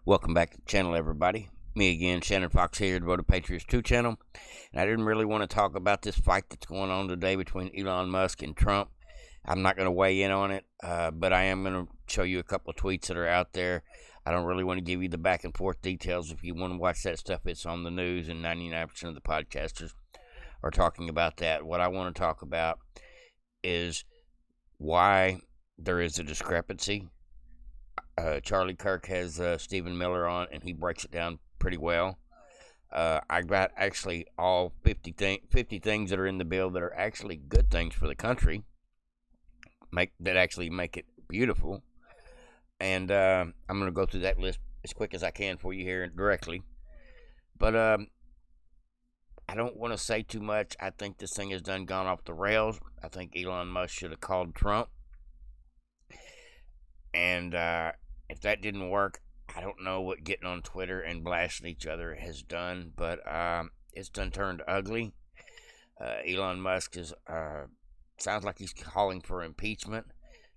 Welcome back to the channel, everybody. Me again, Shannon Fox here, the Road to Patriots 2 channel. And I didn't really want to talk about this fight that's going on today between Elon Musk and Trump. I'm not going to weigh in on it, but I am going to show you a couple of tweets that are out there. I don't really want to give you the back and forth details. If you want to watch that stuff, it's on the news, and 99% of the podcasters are talking about that. What I want to talk about is why there is a discrepancy. Charlie Kirk has Stephen Miller on, and he breaks it down pretty well. I got actually all 50 things that are in the bill that are actually good things for the country, that actually make it beautiful. And I'm going to go through that list as quick as I can for you here directly. But I don't want to say too much. I think this thing has gone off the rails. I think Elon Musk should have called Trump. And if that didn't work, I don't know what getting on Twitter and blasting each other has done, but it's done turned ugly. Elon Musk sounds like he's calling for impeachment.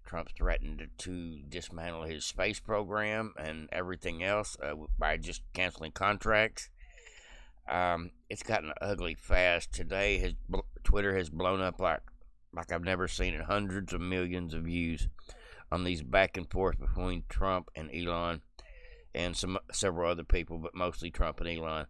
Trump threatened to dismantle his space program and everything else by just canceling contracts. It's gotten ugly fast. Today, Twitter has blown up like I've never seen it. Hundreds of millions of views on these back and forth between Trump and Elon and several other people, but mostly Trump and Elon.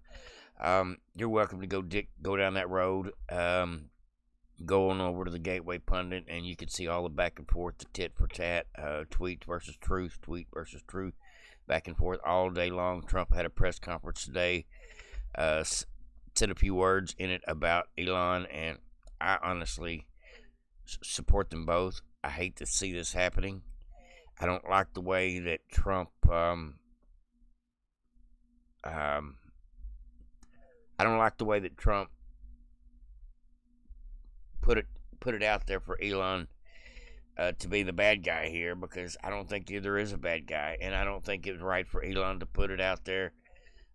You're welcome to go down that road. Go on over to the Gateway Pundit, and you can see all the back and forth, the tit for tat, tweet versus truth, back and forth all day long. Trump had a press conference today, said a few words in it about Elon, and I honestly support them both. I hate to see this happening. I don't like the way that Trump I don't like the way that Trump put it out there for Elon to be the bad guy here, because I don't think there is a bad guy, and I don't think it was right for Elon to put it out there,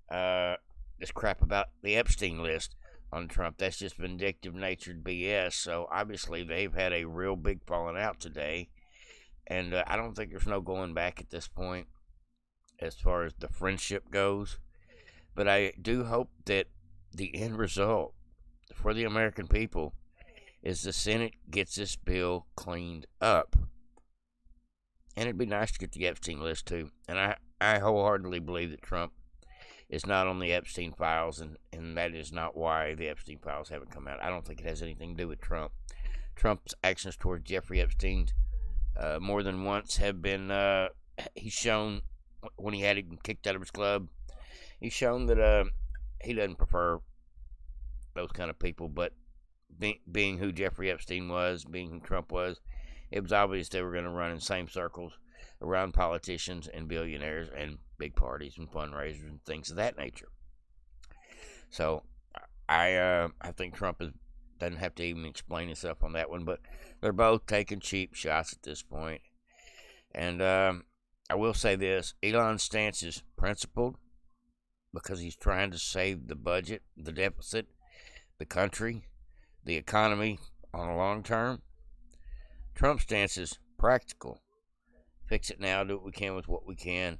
this crap about the Epstein list on Trump. That's just vindictive natured BS. So obviously they've had a real big falling out today, and I don't think there's no going back at this point as far as the friendship goes. But I do hope that the end result for the American people is the Senate gets this bill cleaned up. And it'd be nice to get the Epstein list too. And I wholeheartedly believe that Trump is not on the Epstein files, and that is not why the Epstein files haven't come out. I don't think it has anything to do with Trump. Trump's actions towards Jeffrey Epstein more than once have been, he's shown, when he had him kicked out of his club, he's shown that he doesn't prefer those kind of people. But being who Jeffrey Epstein was, being who Trump was, it was obvious they were going to run in the same circles around politicians and billionaires and big parties and fundraisers and things of that nature. So I think Trump doesn't have to even explain himself on that one, but they're both taking cheap shots at this point. And I will say this: Elon's stance is principled because he's trying to save the budget, the deficit, the country, the economy on a long term. Trump's stance is practical. Fix it now, do what we can with what we can.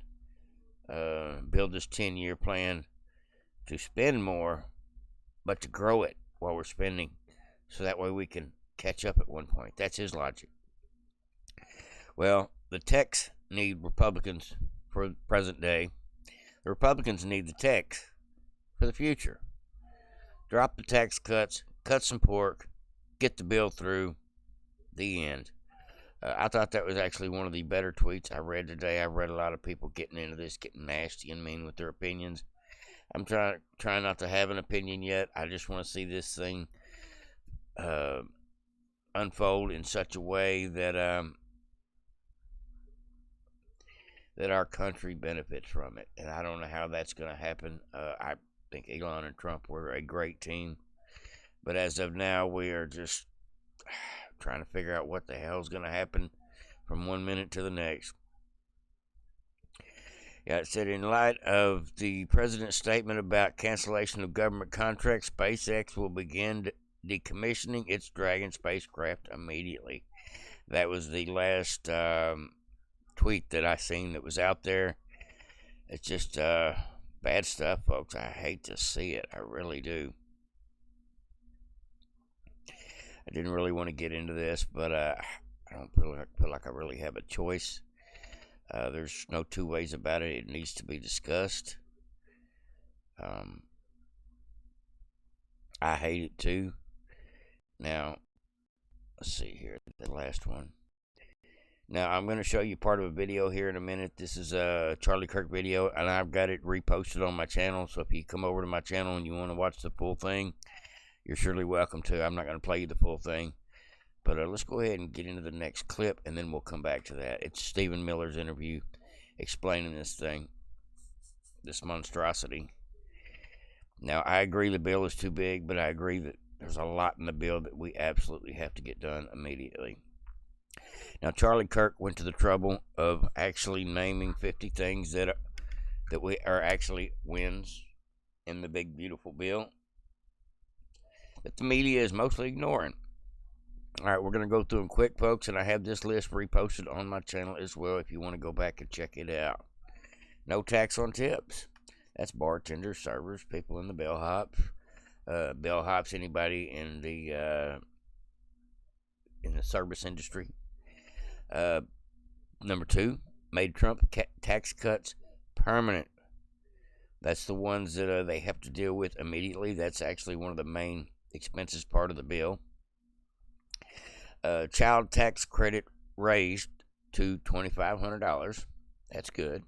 Build this 10-year plan to spend more, but to grow it while we're spending, so that way we can catch up at one point. That's his logic. Well, the techs need Republicans for the present day. The Republicans need the techs for the future. Drop the tax cuts, cut some pork, get the bill through, the end. I thought that was actually one of the better tweets I read today. I read a lot of people getting into this, getting nasty and mean with their opinions. I'm trying not to have an opinion yet. I just want to see this thing unfold in such a way that that our country benefits from it. And I don't know how that's going to happen. I think Elon and Trump were a great team. But as of now, we are just trying to figure out what the hell is going to happen from one minute to the next. Yeah, it said, in light of the president's statement about cancellation of government contracts, SpaceX will begin decommissioning its Dragon spacecraft immediately. That was the last tweet that I seen that was out there. It's just bad stuff, folks. I hate to see it. I really do. I didn't really want to get into this, but I don't feel like I really have a choice. There's no two ways about it. It needs to be discussed. I hate it too. Now, let's see here. The last one. Now, I'm going to show you part of a video here in a minute. This is a Charlie Kirk video, and I've got it reposted on my channel. So if you come over to my channel and you want to watch the full thing, you're surely welcome to. I'm not going to play you the full thing. But let's go ahead and get into the next clip, and then we'll come back to that. It's Stephen Miller's interview explaining this thing, this monstrosity. Now, I agree the bill is too big, but I agree that there's a lot in the bill that we absolutely have to get done immediately. Now, Charlie Kirk went to the trouble of actually naming 50 things that we are actually wins in the big, beautiful bill that the media is mostly ignoring. All right, we're going to go through them quick, folks, and I have this list reposted on my channel as well if you want to go back and check it out. No tax on tips. That's bartenders, servers, people in the bellhops. Bellhops, anybody in the service industry. Number 2, made Trump tax cuts permanent. That's the ones that they have to deal with immediately. That's actually one of the main expenses part of the bill. Child tax credit raised to $2,500. That's good.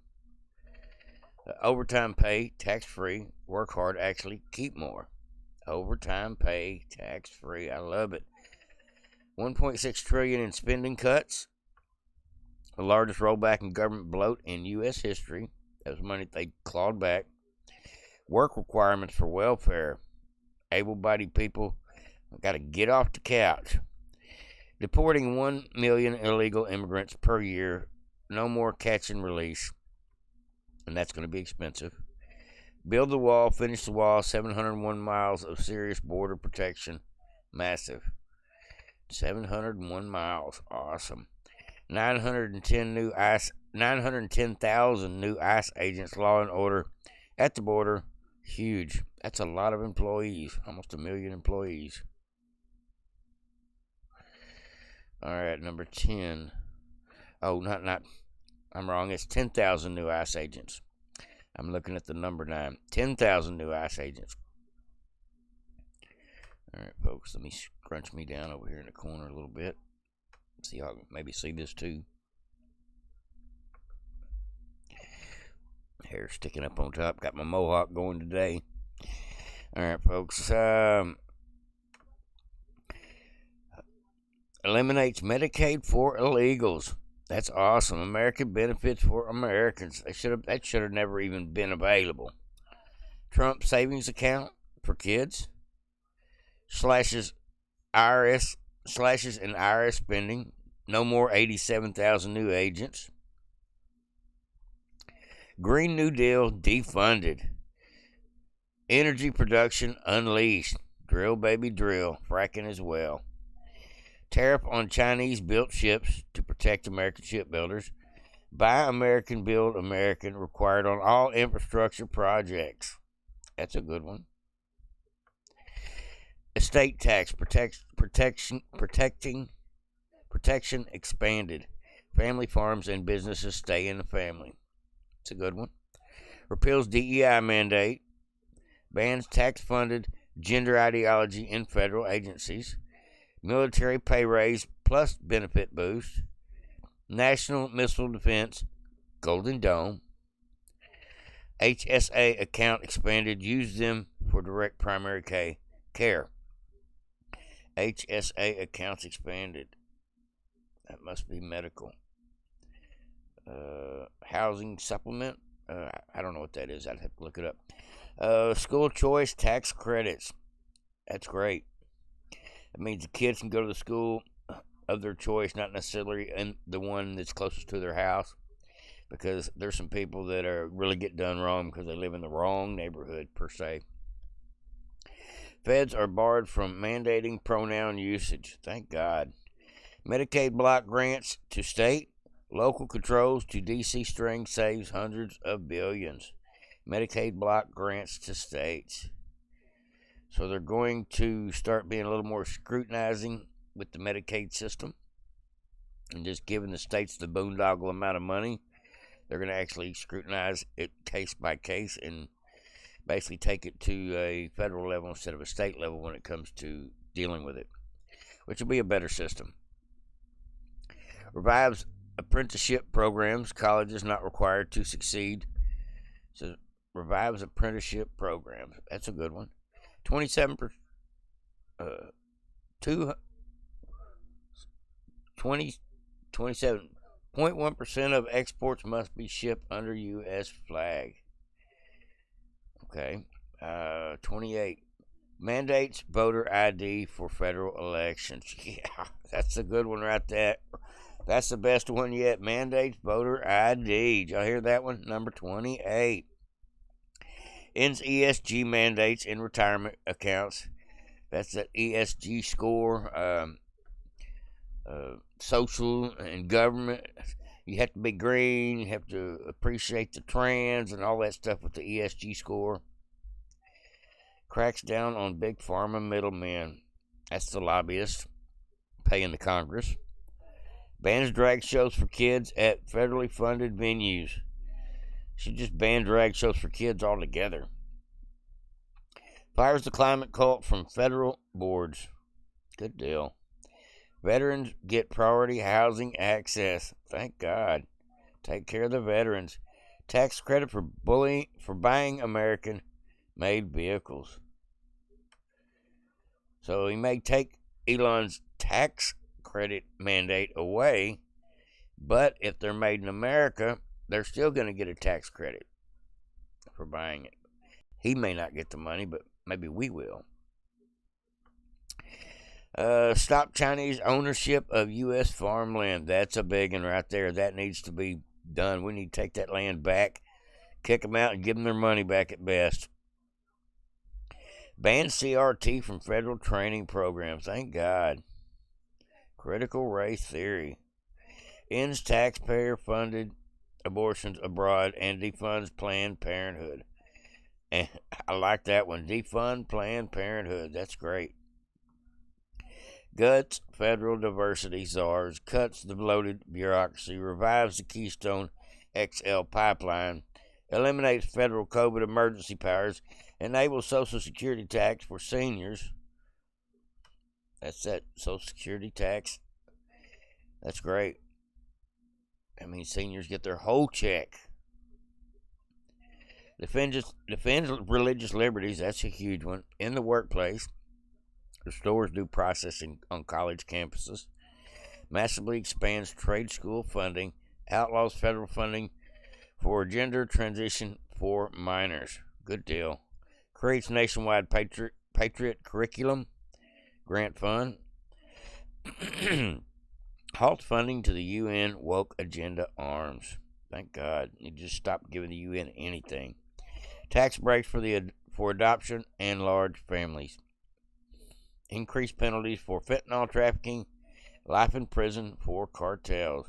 Overtime pay, tax-free. Work hard, actually keep more. Overtime pay, tax-free. I love it. $1.6 trillion in spending cuts. The largest rollback in government bloat in U.S. history. That was money they clawed back. Work requirements for welfare. Able-bodied people got to get off the couch. Deporting 1 million illegal immigrants per year. No more catch and release. And that's going to be expensive. Build the wall, finish the wall. 701 miles of serious border protection. Massive. 701 miles. Awesome. 910,000 new ICE agents, law and order at the border. Huge. That's a lot of employees. Almost 1 million employees. All right, number 10. Oh, not. I'm wrong. It's 10,000 new ICE agents. I'm looking at the number 9. 10,000 new ICE agents. All right, folks. Let me scrunch me down over here in the corner a little bit. See, y'all maybe see this too. Hair sticking up on top. Got my mohawk going today. All right, folks. Eliminates Medicaid for illegals. That's awesome. American benefits for Americans. That should have never even been available. Trump savings account for kids. Slashes in IRS spending. No more 87,000 new agents. Green New Deal defunded. Energy production unleashed. Drill, baby, drill. Fracking as well. Tariff on Chinese-built ships to protect American shipbuilders. Buy American, build American, required on all infrastructure projects. That's a good one. Estate tax protection expanded. Family farms and businesses stay in the family. It's a good one. Repeals DEI mandate. Bans tax-funded gender ideology in federal agencies. Military pay raise plus benefit boost. National Missile Defense. Golden Dome. HSA account expanded. Use them for direct primary care. HSA accounts expanded. That must be medical. Housing supplement. I don't know what that is. I'd have to look it up. School choice tax credits. That's great. That means the kids can go to the school of their choice, not necessarily in the one that's closest to their house, because there's some people that are really get done wrong because they live in the wrong neighborhood, per se. Feds are barred from mandating pronoun usage. Thank God. Medicaid block grants to state Local controls to D.C. string saves hundreds of billions. Medicaid block grants to states. So they're going to start being a little more scrutinizing with the Medicaid system and just giving the states the boondoggle amount of money. They're going to actually scrutinize it case by case and basically take it to a federal level instead of a state level when it comes to dealing with it, which will be a better system. Revives apprenticeship programs. Colleges not required to succeed. So revives apprenticeship programs. That's a good one. 27%, 27.1% of exports must be shipped under U.S. flag. Okay. 28. Mandates voter ID for federal elections. Yeah, that's a good one right there. That's the best one yet. Mandates voter ID. Did y'all hear that one? Number 28. Ends ESG mandates in retirement accounts. That's that ESG score. Social and government. You have to be green. You have to appreciate the trends and all that stuff with the ESG score. Cracks down on big pharma middlemen. That's the lobbyists paying the Congress. Bans drag shows for kids at federally funded venues. Should just ban drag shows for kids altogether. Fires the climate cult from federal boards. Good deal. Veterans get priority housing access. Thank God. Take care of the veterans. Tax credit for buying American-made vehicles. So he may take Elon's tax credit mandate away, but if they're made in America, they're still going to get a tax credit for buying it. He may not get the money, but maybe we will. Stop Chinese ownership of U.S. farmland. That's a big one right there. That needs to be done. We need to take that land back, kick them out, and give them their money back at best. Ban CRT from federal training programs. Thank God. Critical race theory. Ends taxpayer-funded abortions abroad and defunds Planned Parenthood. And I like that one. Defund Planned Parenthood. That's great. Guts federal diversity czars. Cuts the bloated bureaucracy. Revives the Keystone XL pipeline. Eliminates federal COVID emergency powers. Enables Social Security tax for seniors. That's that Social Security tax. That's great. I mean, seniors get their whole check. Defends religious liberties. That's a huge one. In the workplace. Restores due processing on college campuses. Massively expands trade school funding. Outlaws federal funding for gender transition for minors. Good deal. Creates nationwide patriot curriculum. Grant fund. Halt funding to the UN woke agenda arms. Thank God. You just stopped giving the UN anything. Tax breaks for adoption and large families. Increased penalties for fentanyl trafficking. Life in prison for cartels.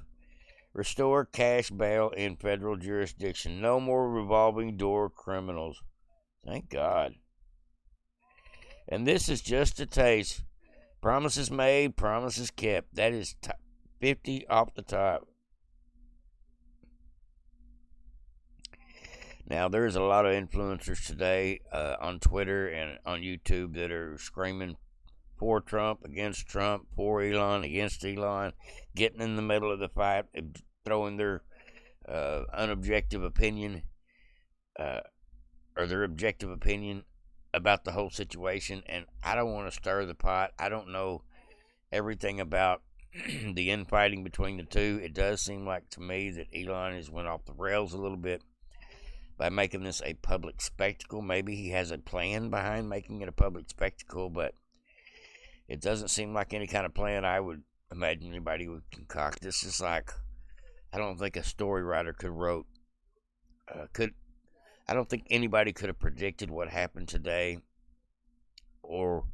Restore cash bail in federal jurisdiction. No more revolving door criminals. Thank God. And this is just a taste. Promises made, promises kept. That is 50 off the top. Now, there's a lot of influencers today on Twitter and on YouTube that are screaming for Trump, against Trump, for Elon, against Elon, getting in the middle of the fight, throwing their unobjective opinion or their objective opinion about the whole situation. And I don't want to stir the pot. I don't know everything about the infighting between the two. It does seem like to me that Elon has went off the rails a little bit by making this a public spectacle. Maybe he has a plan behind making it a public spectacle, but it doesn't seem like any kind of plan I would imagine anybody would concoct. This is like, I don't think a story writer I don't think anybody could have predicted what happened today or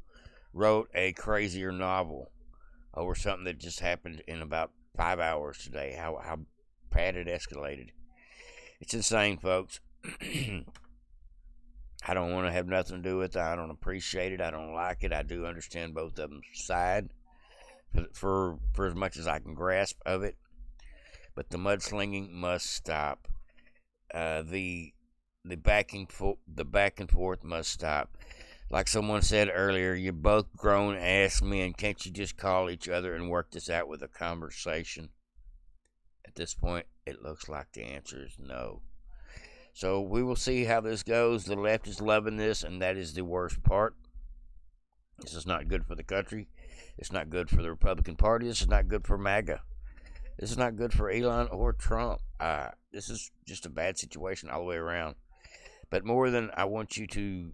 wrote a crazier novel over something that just happened in about 5 hours today. How padded, escalated. It's insane, folks. I don't want to have nothing to do with it. I don't appreciate it. I don't like it. I do understand both of them side for as much as I can grasp of it. But the mudslinging must stop. The back and forth must stop. Like someone said earlier, you're both grown ass men. Can't you just call each other and work this out with a conversation? At this point, it looks like the answer is no. So we will see how this goes. The left is loving this, and that is the worst part. This is not good for the country. It's not good for the Republican Party. This is not good for MAGA. This is not good for Elon or Trump. This is just a bad situation all the way around. But more than I want you to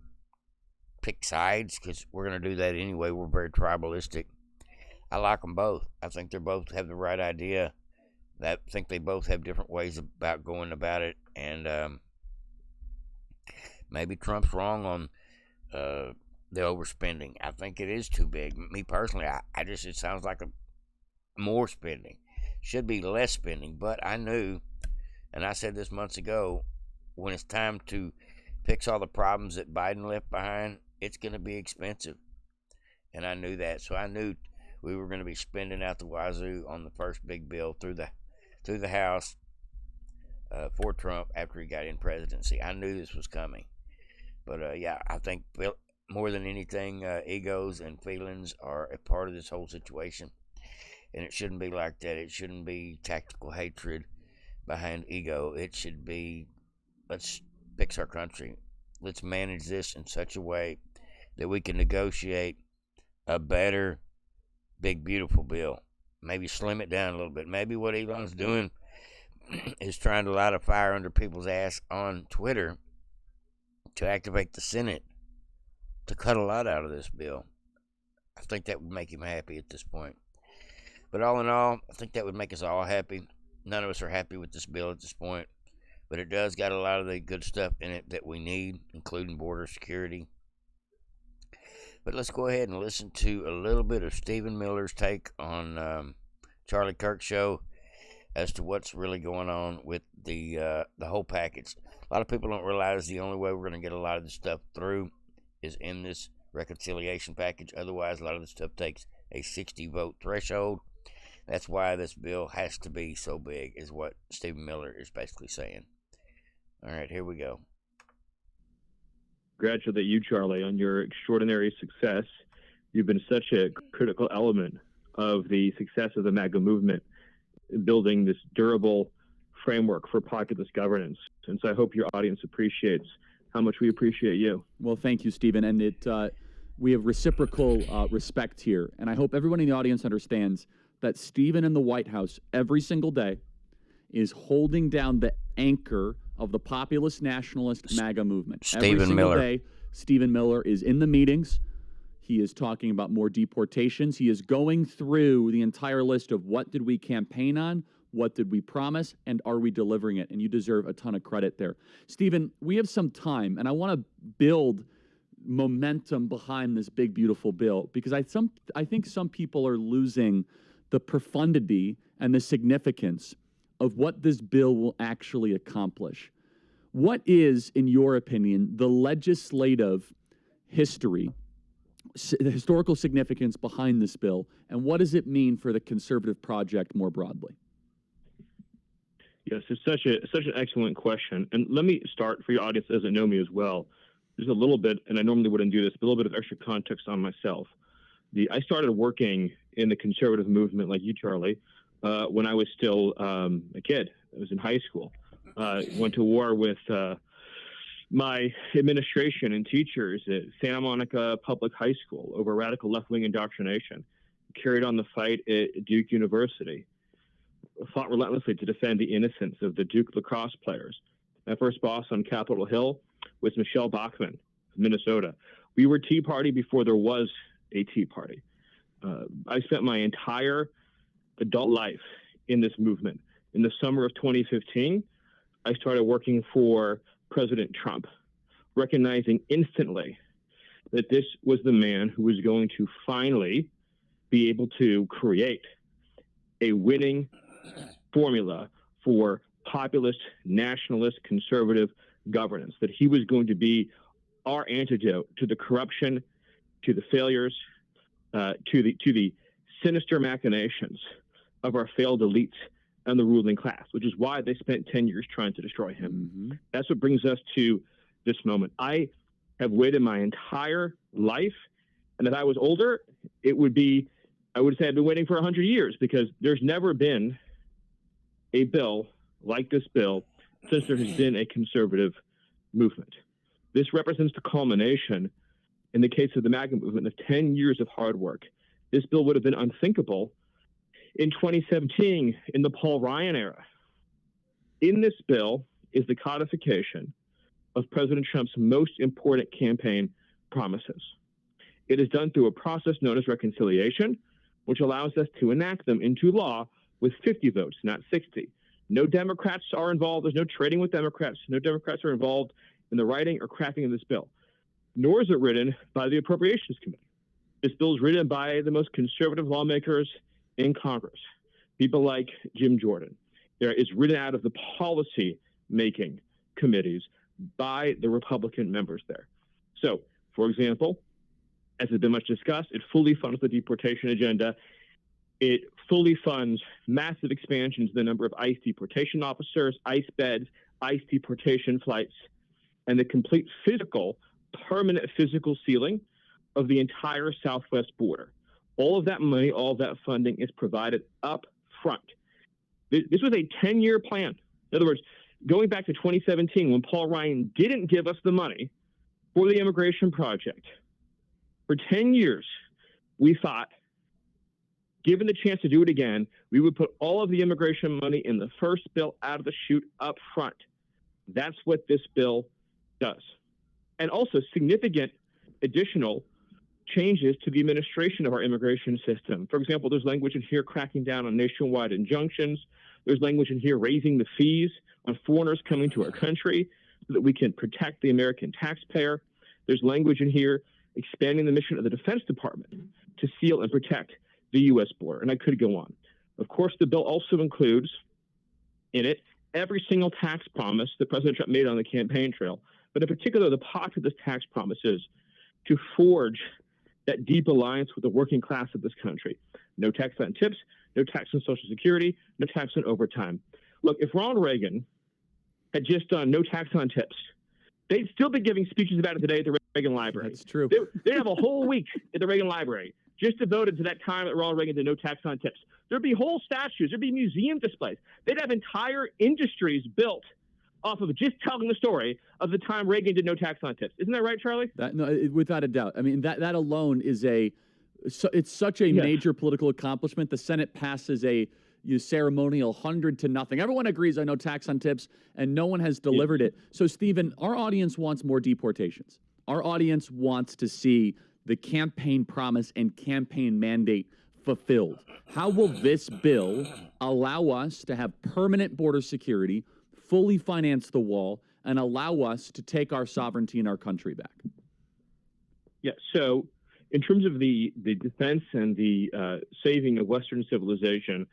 pick sides, because we're going to do that anyway. We're very tribalistic. I like them both. I think they both have the right idea. I think they both have different ways about going about it. And maybe Trump's wrong on the overspending. I think it is too big. Me personally, it sounds like more spending. Should be less spending. But I knew, and I said this months ago, when it's time to fix all the problems that Biden left behind, it's going to be expensive. And I knew that. So I knew we were going to be spending out the wazoo on the first big bill through the House for Trump after he got in presidency. I knew this was coming. But I think more than anything, egos and feelings are a part of this whole situation. And it shouldn't be like that. It shouldn't be tactical hatred behind ego. It should be, let's fix our country. Let's manage this in such a way that we can negotiate a better, big, beautiful bill. Maybe slim it down a little bit. Maybe what Elon's doing is trying to light a fire under people's ass on Twitter to activate the Senate to cut a lot out of this bill. I think that would make him happy at this point. But all in all, I think that would make us all happy. None of us are happy with this bill at this point. But it does got a lot of the good stuff in it that we need, including border security. But let's go ahead and listen to a little bit of Stephen Miller's take on Charlie Kirk's show as to what's really going on with the whole package. A lot of people don't realize the only way we're going to get a lot of this stuff through is in this reconciliation package. Otherwise, a lot of this stuff takes a 60-vote threshold. That's why this bill has to be so big, is what Stephen Miller is basically saying. All right, here we go. Congratulate you, Charlie, on your extraordinary success. You've been such a critical element of the success of the MAGA movement, building this durable framework for populist governance. And so I hope your audience appreciates how much we appreciate you. Well, thank you, Stephen. And we have reciprocal respect here. And I hope everyone in the audience understands that Stephen in the White House every single day is holding down the anchor of the populist nationalist MAGA movement. Every single day, Stephen Miller is in the meetings. He is talking about more deportations. He is going through the entire list of what did we campaign on, what did we promise, and are we delivering it? And you deserve a ton of credit there. Stephen, we have some time, and I want to build momentum behind this big, beautiful bill, because I think some people are losing the profundity and the significance of what this bill will actually accomplish. What is, in your opinion, the legislative history, the historical significance behind this bill, and what does it mean for the conservative project more broadly? Yes, it's such an excellent question. And let me start, for your audience that doesn't know me as well, just a little bit, and I normally wouldn't do this, but a little bit of extra context on myself. I started working in the conservative movement, like you, Charlie, when I was still a kid. I was in high school. Went to war with my administration and teachers at Santa Monica Public High School over radical left-wing indoctrination. Carried on the fight at Duke University. Fought relentlessly to defend the innocence of the Duke lacrosse players. My first boss on Capitol Hill was Michelle Bachmann, Minnesota. We were Tea Party before there was a Tea Party. I spent my entire adult life in this movement. In the summer of 2015, I started working for President Trump, recognizing instantly that this was the man who was going to finally be able to create a winning formula for populist, nationalist, conservative governance, that he was going to be our antidote to the corruption, to the failures, to the sinister machinations of our failed elites and the ruling class, which is why they spent 10 years trying to destroy him. Mm-hmm. That's what brings us to this moment. I have waited my entire life, and if I was older, I would say I've been waiting for 100 years, because there's never been a bill like this bill since there has been a conservative movement. This represents the culmination, in the case of the MAGA movement, of 10 years of hard work. This bill would have been unthinkable in 2017 in the Paul Ryan era. In this bill is the codification of President Trump's most important campaign promises. It is done through a process known as reconciliation, which allows us to enact them into law with 50 votes, not 60. No Democrats are involved. There's no trading with Democrats. No Democrats are involved in the writing or crafting of this bill, nor is it written by the Appropriations Committee. This bill is written by the most conservative lawmakers in Congress, people like Jim Jordan. It's written out of the policy-making committees by the Republican members there. So, for example, as has been much discussed, it fully funds the deportation agenda. It fully funds massive expansions in the number of ICE deportation officers, ICE beds, ICE deportation flights, and the complete permanent physical sealing of the entire southwest border. All of that money, all of that funding is provided up front. This was a 10-year plan. In other words, going back to 2017, when Paul Ryan didn't give us the money for the immigration project, for 10 years, we thought, given the chance to do it again, we would put all of the immigration money in the first bill out of the chute up front. That's what this bill does. And also significant additional changes to the administration of our immigration system. For example, there's language in here cracking down on nationwide injunctions. There's language in here raising the fees on foreigners coming to our country so that we can protect the American taxpayer. There's language in here expanding the mission of the Defense Department to seal and protect the U.S. border. And I could go on. Of course, the bill also includes in it every single tax promise that President Trump made on the campaign trail, but in particular, the populist tax promises to forge that deep alliance with the working class of this country. No tax on tips, no tax on Social Security, no tax on overtime. Look, if Ronald Reagan had just done no tax on tips, they'd still be giving speeches about it today at the Reagan Library. That's true. They'd have a whole week at the Reagan Library just devoted to that time that Ronald Reagan did no tax on tips. There'd be whole statues. There'd be museum displays. They'd have entire industries built off of just telling the story of the time Reagan did no tax on tips. Isn't that right, Charlie? No, without a doubt. I mean, that alone is it's such a major political accomplishment. The Senate passes a ceremonial 100-0. Everyone agrees on no tax on tips, and no one has delivered it. So, Stephen, our audience wants more deportations. Our audience wants to see the campaign promise and campaign mandate fulfilled. How will this bill allow us to have permanent border security, fully finance the wall, and allow us to take our sovereignty in our country back? Yeah, so in terms of the defense and the saving of Western civilization,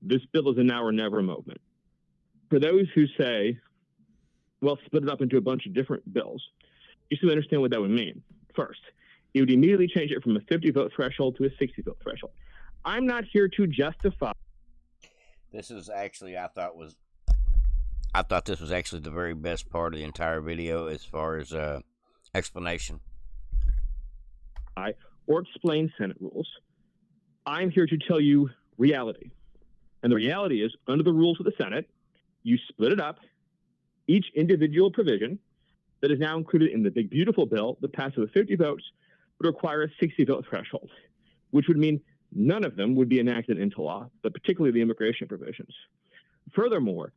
this bill is a now or never moment. For those who say, well, split it up into a bunch of different bills, you should understand what that would mean. First, it would immediately change it from a 50-vote threshold to a 60-vote threshold. I'm not here to justify. This is actually, I thought this was actually the very best part of the entire video as far as explanation. Or explain Senate rules. I'm here to tell you reality. And the reality is, under the rules of the Senate, you split it up. Each individual provision that is now included in the big, beautiful bill that passes with 50 votes would require a 60-vote threshold, which would mean none of them would be enacted into law, but particularly the immigration provisions. Furthermore,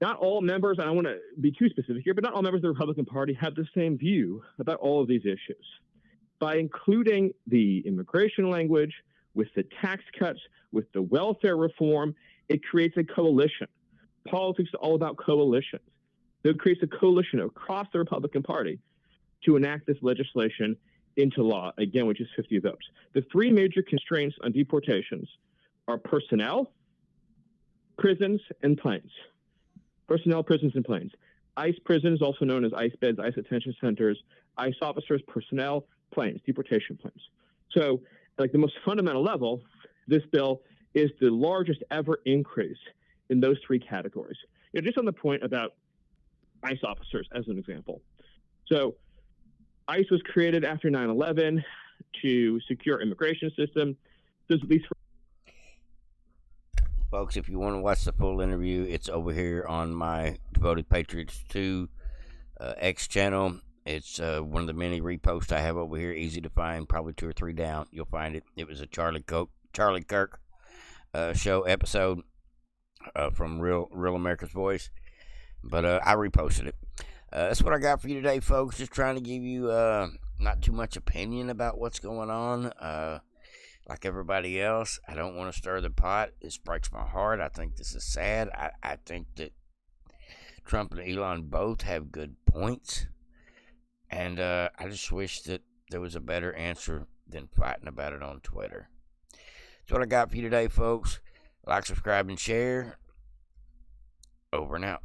not all members, I don't want to be too specific here, but not all members of the Republican Party have the same view about all of these issues. By including the immigration language, with the tax cuts, with the welfare reform, it creates a coalition. Politics is all about coalitions. So it creates a coalition across the Republican Party to enact this legislation into law, again, which is 50 votes. The three major constraints on deportations are personnel, prisons and planes. Personnel, prisons, and planes. ICE prisons, also known as ICE beds, ICE detention centers, ICE officers, personnel, planes, deportation planes. So, like the most fundamental level, this bill is the largest ever increase in those three categories. Just on the point about ICE officers, as an example. So, ICE was created after 9/11 to secure immigration system. There's at least. Folks, if you want to watch the full interview, it's over here on my Devoted Patriots 2 X channel. It's one of the many reposts I have over here, easy to find, probably 2 or 3 down. You'll find it. It was a Charlie Kirk show episode from Real America's Voice, but I reposted it. That's what I got for you today, folks. Just trying to give you not too much opinion about what's going on. Like everybody else, I don't want to stir the pot. This breaks my heart. I think this is sad. I think that Trump and Elon both have good points. And I just wish that there was a better answer than fighting about it on Twitter. That's what I got for you today, folks. Like, subscribe, and share. Over and out.